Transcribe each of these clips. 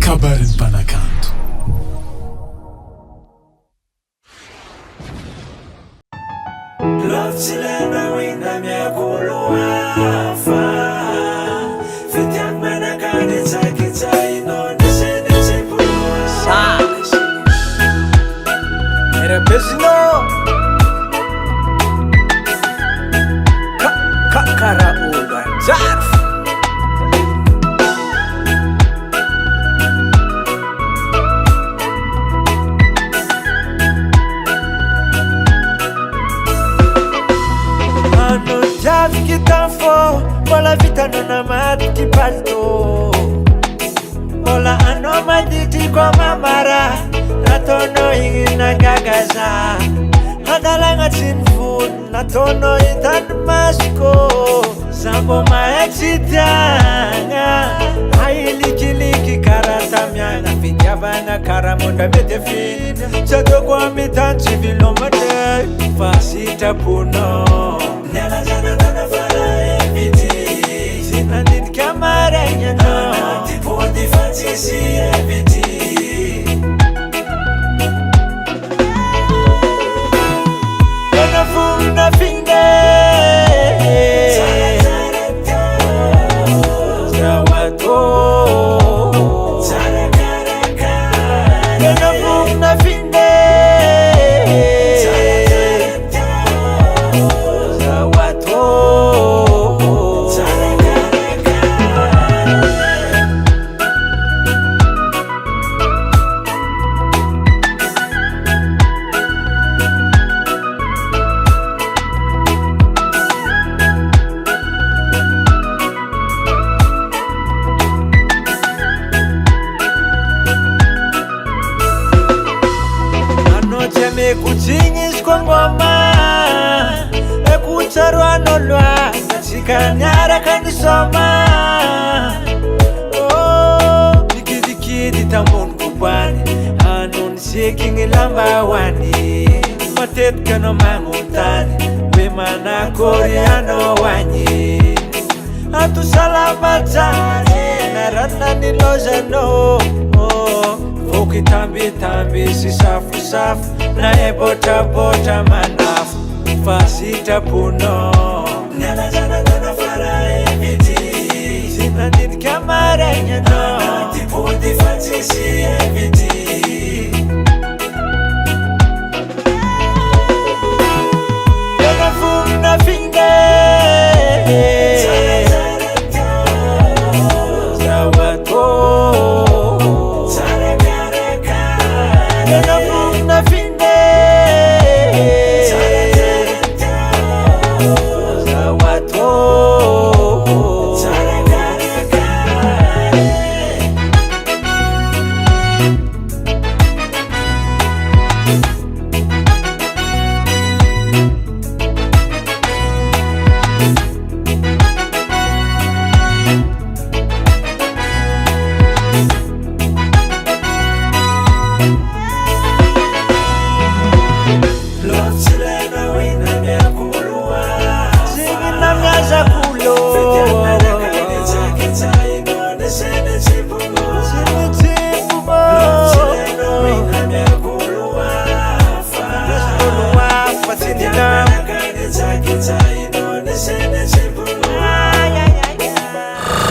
kabarin'ny mpanakanto. Loftilena wina miakolo hafa Fitiak manakani tsakitsaino Nisene tsipulua Sanas Era besno Kakara uga Zarf Kitafo, bola vitano na mati palto. Bola ano maditi kwa mamara, natono ingina gagaza. Hadalanga tinfood, natono itan masko. Sambo maexitanga, hailiki karata mianga. Fityabanga karamunda metefid, chato kwa mitanchi vilomade, fasita puno. Nela jana tana fara eviti Sinandin kamaranya no Tipo di fantasy eviti Gonna fool nothing there Zawato Gonna fool nothing there Kuchingis kwa ngoma Ekutarwa nolwa Chikanyara kanisoma Oh Dikidi tamun kubani Anun seking lamba wani Matet kano mangutani Wemana koreano wani Atu salamatani Narana nilozano Oh Foki tambi si safu Na bota manafu Fasita puno Nana jana tana fara eviti Sinandin kamaranya no Tipo di fantasy eviti Gonna fool nothing there Zawato Gonna fool nothing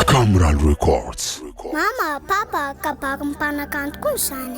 Kamral Records. Mama, Papa, kapag mpanakanto kung saan